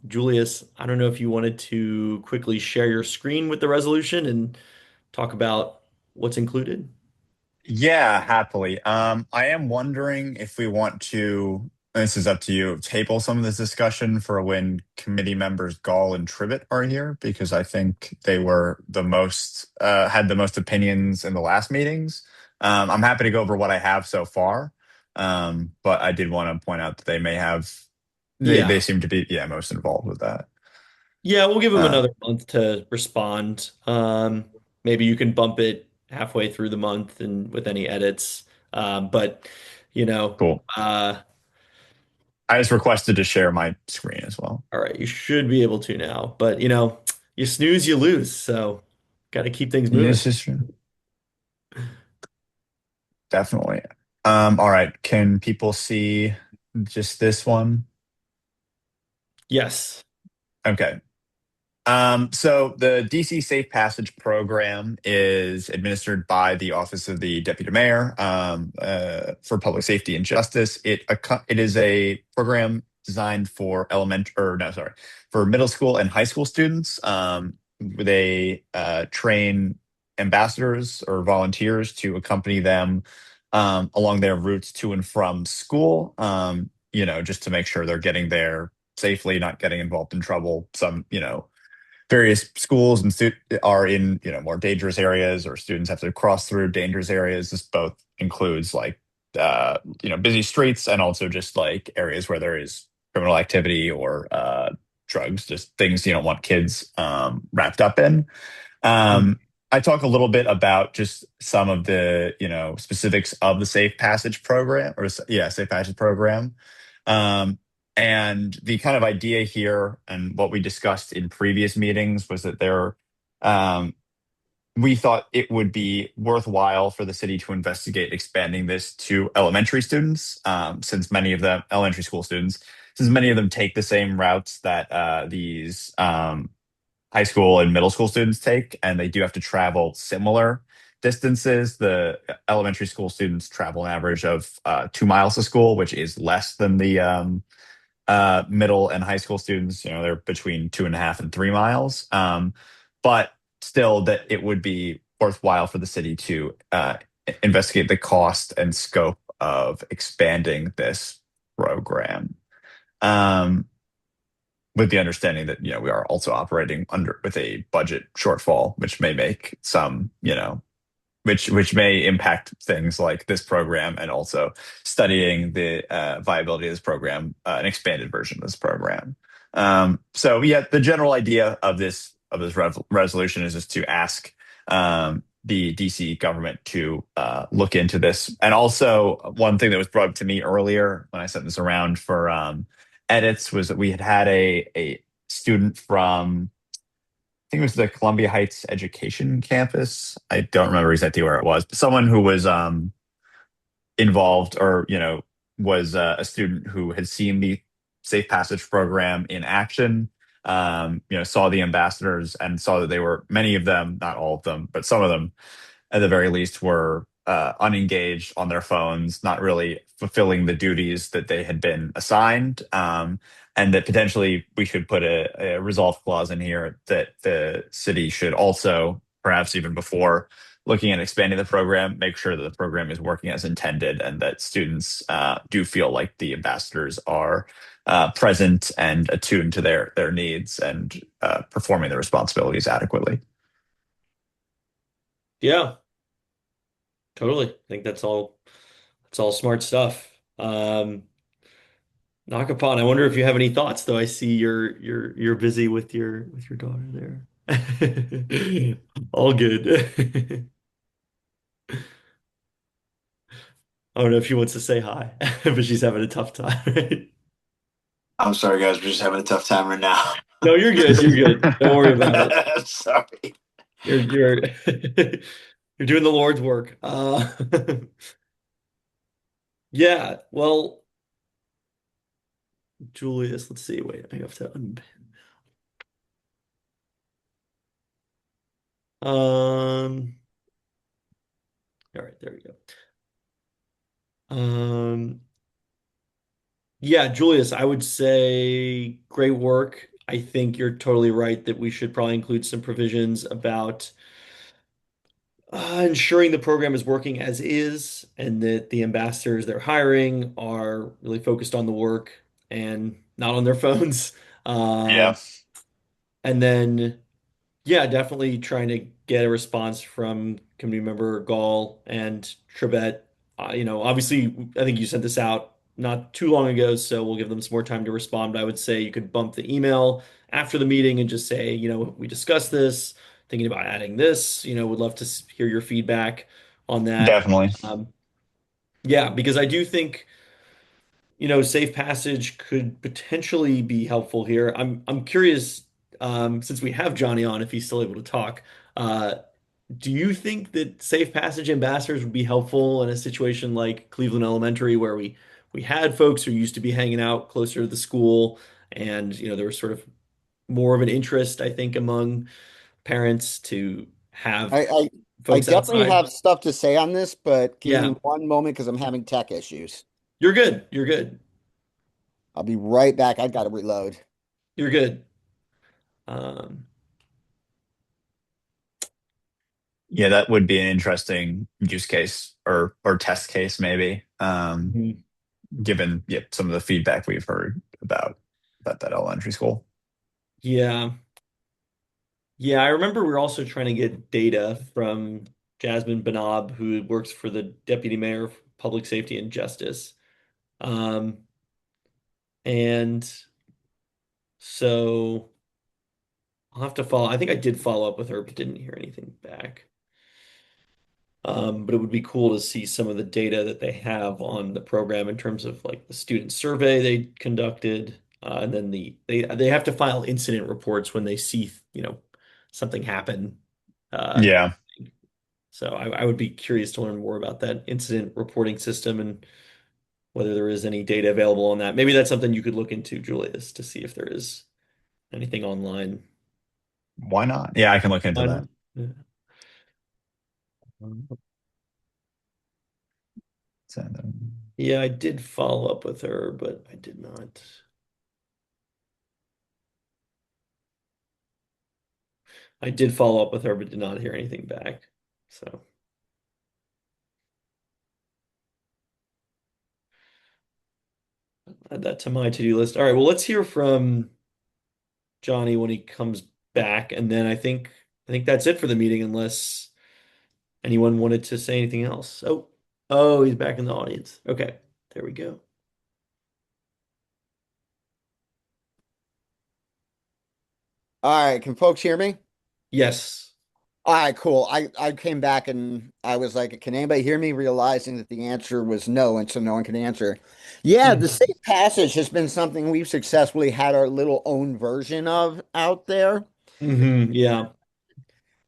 Julius, I don't know if you wanted to quickly share your screen with the resolution and talk about what's included. Yeah, happily. I am wondering if we want to, and this is up to you, table some of this discussion for when committee members Gall and Tribbett are here, because I think they were the most, had the most opinions in the last meetings. I'm happy to go over what I have so far. But I did want to point out that they may have, they Yeah. seem to be, yeah, most involved with that. Yeah, we'll give them Uh, another month to respond. Maybe you can bump it halfway through the month and with any edits. But you know, cool. uh, I just requested to share my screen as well. all right, you should be able to now. But you snooze, you lose. So got to keep things moving. This is definitely. All right. Can people see just this one? Yes. Okay. So the DC Safe Passage program is administered by the Office of the Deputy Mayor for Public Safety and Justice. It is a program designed for for middle school and high school students. They train ambassadors or volunteers to accompany them along their routes to and from school, just to make sure they're getting there safely, not getting involved in trouble. Some, various schools and are in, more dangerous areas, or students have to cross through dangerous areas. This both includes like, busy streets, and also just like areas where there is criminal activity or drugs, just things you don't want kids wrapped up in. Um, I talk a little bit about just some of the, specifics of the Safe Passage program, or yeah, Safe Passage program. Um, and the kind of idea here, and what we discussed in previous meetings, was that um, we thought it would be worthwhile for the city to investigate expanding this to elementary students, since many of them, elementary school students, since many of them take the same routes that these high school and middle school students take, and they do have to travel similar distances. The elementary school students travel an average of 2 miles to school, which is less than the middle and high school students. They're between 2.5 and 3 miles. But still, that it would be worthwhile for the city to investigate the cost and scope of expanding this program. Um, with the understanding that we are also operating under with a budget shortfall, which may make some which may impact things like this program, and also studying the viability of this program, an expanded version of this program. So yeah, the general idea of this resolution is just to ask the DC government to look into this. And also, one thing that was brought up to me earlier when I sent this around for edits was that we had a student from, I think it was the Columbia Heights Education Campus. I don't remember exactly where it was, but someone who was involved, or was a student who had seen the Safe Passage program in action. Saw the ambassadors and saw that they were, many of them, not all of them, but some of them at the very least, were unengaged on their phones, not really fulfilling the duties that they had been assigned. And that potentially we should put a resolve clause in here that the city should also, perhaps even before looking at expanding the program, make sure that the program is working as intended, and that students do feel like the ambassadors are present and attuned to their needs, and performing their responsibilities adequately. Yeah, totally. I think that's all smart stuff. Nakapon, I wonder if you have any thoughts, though I see you're busy with your daughter there. All good. I don't know if she wants to say hi, but she's having a tough time, right? I'm sorry, guys. We're just having a tough time right now. No, you're good. You're good. Don't worry about it. Sorry. You're you're doing the Lord's work. Yeah, well, Julius, let's see. Wait, I have to unpin. All right, there we go. Um, yeah, Julius, I would say great work. I think you're totally right that we should probably include some provisions about ensuring the program is working as is, and that the ambassadors they're hiring are really focused on the work and not on their phones. Yeah, And then, yeah, definitely trying to get a response from committee member Gall and Trebet. Obviously, I think you sent this out not too long ago, so we'll give them some more time to respond. But I would say you could bump the email after the meeting and just say, we discussed this, thinking about adding this, would love to hear your feedback on that. definitely. Yeah, because I do think, safe passage could potentially be helpful here. I'm curious, since we have Johnny on, if he's still able to talk. Uh, do you think that safe passage ambassadors would be helpful in a situation like Cleveland Elementary, where we had folks who used to be hanging out closer to the school, and there was sort of more of an interest, I think, among parents to have I, I, I folks definitely outside? have stuff to say on this, but give me Yeah, one moment because I'm having tech issues. you're good. You're good. I'll be right back. I got to reload. You're good. Um, Yeah, that would be an interesting use case or test case maybe. Mhm. Given some of the feedback we've heard about that elementary school. Yeah. Yeah, I remember we were also trying to get data from Jasmine Banab, who works for the Deputy Mayor of Public Safety and Justice. Um, and so I'll have to follow. I think I did follow up with her, but didn't hear anything back. But it would be cool to see some of the data that they have on the program in terms of like the student survey they conducted, and then they have to file incident reports when they see, something happen. Uh, Yeah, so I would be curious to learn more about that incident reporting system and whether there is any data available on that. Maybe that's something you could look into, Julius, to see if there is anything online. why not? Yeah, I can look into that. On, yeah. So, Yeah, I did follow up with her, but I did not. I did follow up with her, but did not hear anything back. So add that to my to-do list. All right, well, let's hear from Johnny when he comes back, and then I think that's it for the meeting, unless anyone wanted to say anything else. Oh, he's back in the audience. Okay, there we go. All right, can folks hear me? Yes. All right, cool. I came back and I was like, can anybody hear me? Realizing that the answer was no, and so no one can answer. Yeah, the Mhm. safe passage has been something we've successfully had our little own version of out there. Yeah.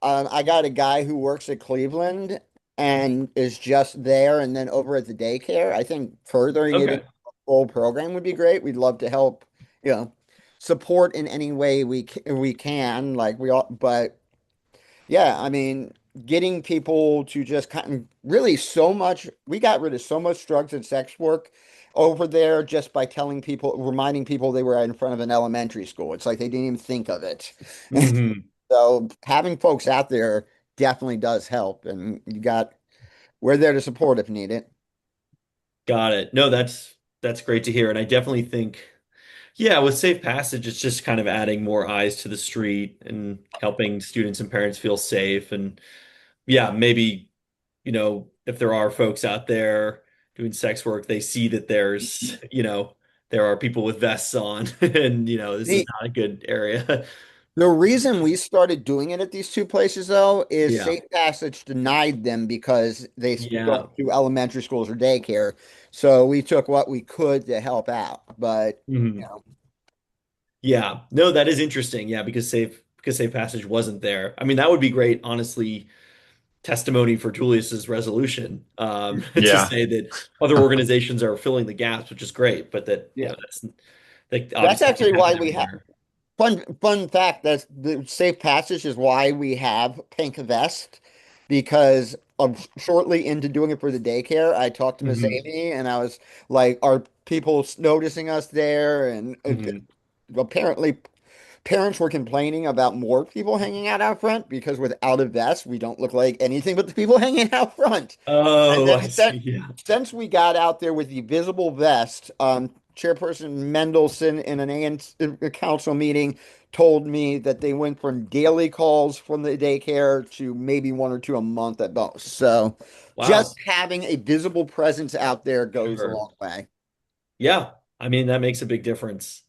I got a guy who works at Cleveland and is just there and then over at the daycare. I think furthering it into Okay. a full program would be great. We'd love to help, you know, support in any way we can, like we all, but yeah, I mean, getting people to just kind of really we got rid of so much drugs and sex work over there just by reminding people they were in front of an elementary school. It's like they didn't even think of it. hmm So having folks out there definitely does help. And we're there to support if needed. Got it. No, that's great to hear. And I definitely think, yeah, with Safe Passage, it's just kind of adding more eyes to the street and helping students and parents feel safe. And yeah, maybe, if there are folks out there doing sex work, they see that there are people with vests on and, this is The not a good area. the reason we started doing it at these two places though is Yeah. Safe Passage denied them because they Yeah. don't do elementary schools or daycare. So we took what we could to help out. But you Mhm. know, Yeah. No, that is interesting. Yeah, because Safe Passage wasn't there. I mean, that would be great, honestly, testimony for Julius's resolution, to yeah, say that other organizations are filling the gaps, which is great, but that, yeah. that's that That's obviously can't actually why happen we have everywhere. fun fact that's the Safe Passage is why we have pink vest because of shortly into doing it for the daycare, I talked to Miss hmm Amy and I was like, are people noticing us there? And hmm apparently parents were complaining about more people hanging out front because without a vest, we don't look like anything but the people hanging out front. And Oh, then I see. Yeah. since we got out there with the visible vest, Chairperson Mendelson in an ANC council meeting told me that they went from daily calls from the daycare to maybe one or two a month at most. So just Wow. having a visible presence out there goes a Sure. long way. Yeah. I mean, that makes a big difference.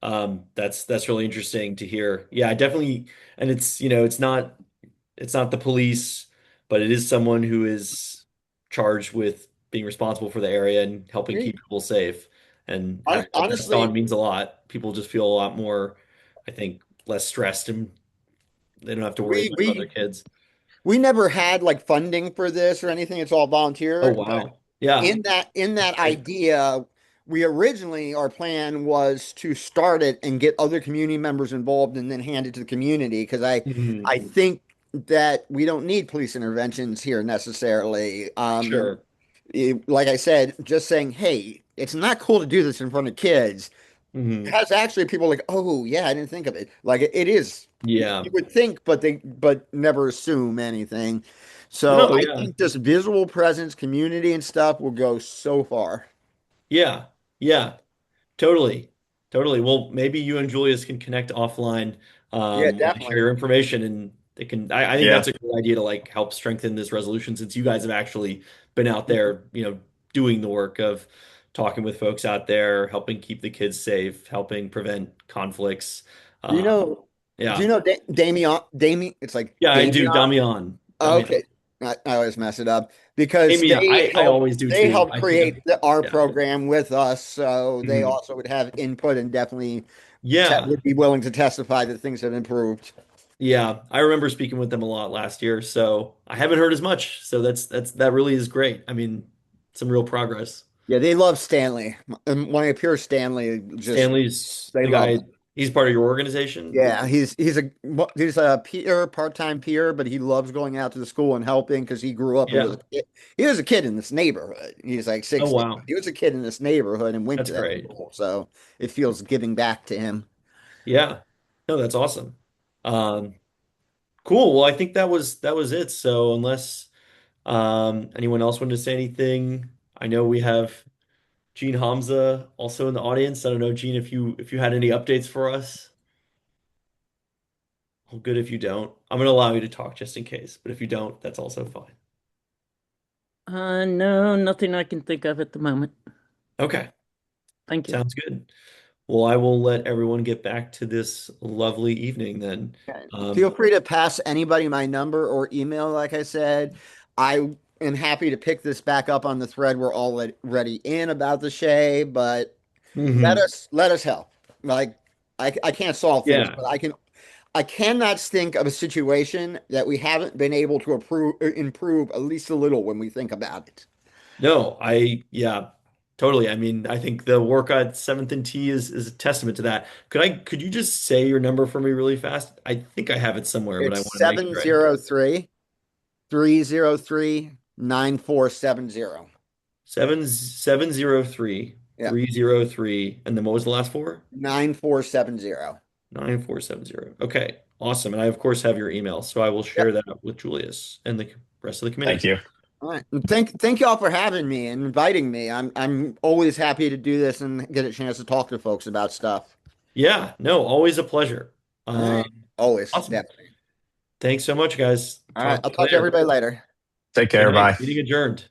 That's really interesting to hear. Yeah, I definitely, and it's not the police, but it is someone who is charged with being responsible for the area and helping keep people safe. And having a vest on Honestly, means a lot. People just feel a lot more, I think, less stressed and they don't have to worry as we much about their we kids. we never had like funding for this or anything. It's all Oh, volunteer. But wow. Yeah. in that Great. idea, we originally our plan was to start it and get other community members involved and then hand it to the community because I Mhm. think that we don't need police interventions here necessarily. Sure. Like I said, just saying, hey, it's not cool to do this in front of kids. Hmm. has actually people like, oh yeah, I didn't think of it. Like it is, Yeah. you would think, but never assume anything. So No, I yeah. think this visual presence, community and stuff will go so far. Yeah. Yeah. Totally. Totally. Well, maybe you and Julius can connect offline, Yeah, when you share definitely. your information and they can, I think Yeah. that's a good idea to like help strengthen this resolution since you guys have actually been out there, doing the work of talking with folks out there, helping keep the kids safe, helping prevent conflicts. Do you Uh, know? Do you yeah. know Damien? Damien? It's like Yeah, I Damien. do. Damian. Damian. Okay, I always mess it up because Damien. I always do they too. helped I can't. create our Yeah. program with us, so they Mhm. also would have input and definitely Yeah. would be willing to testify that things have improved. Yeah, I remember speaking with them a lot last year, so I haven't heard as much. So that really is great. I mean, some real progress. Yeah, they love Stanley. And when I appear Stanley, just Stanley's they the love guy, him. he's part of your organization? Yeah, he's a peer, part-time peer, but he loves going out to the school and helping because he grew up and was Yeah. a kid. He was a kid in this neighborhood. He's like Oh 60. wow. He was a kid in this neighborhood and went That's to that great. school, so it feels giving back to him. Yeah. No, that's awesome. Um, cool. Well, I think that was it. So unless anyone else wanted to say anything, I know we have Gene Hamza also in the audience. I don't know, Gene, if you had any updates for us. Well, good if you don't. I'm gonna allow you to talk just in case, but if you don't, that's also fine. No, nothing I can think of at the moment. Okay, Thank you. sounds good. Well, I will let everyone get back to this lovely evening then. Feel Um, free to pass anybody my number or email. Like I said, I am happy to pick this back up on the thread we're already in about the Shay, but mhm. let us help. Like I can't solve things, Yeah, but I cannot think of a situation that we haven't been able to improve at least a little when we think about it. no, yeah, totally. I mean, I think the work at Seventh and T is a testament to that. Could you just say your number for me really fast? I think I have it somewhere, but I It's want to make seven sure I zero three 303 9470. 7703 Yeah, 303, and then what was the last four? 9470. 9470. Okay, awesome. And I, of course, have your email, so I will share that with Julius and the rest of the Thank committee. you. All right. And thank y'all for having me and inviting me. I'm always happy to do this and get a chance to talk to folks about stuff. Yeah, no, always a pleasure. All right. Always, Awesome. definitely. Thanks so much, guys. All right. Talk to I'll you talk to later. everybody later. Take Good care. night. Bye. Meeting adjourned.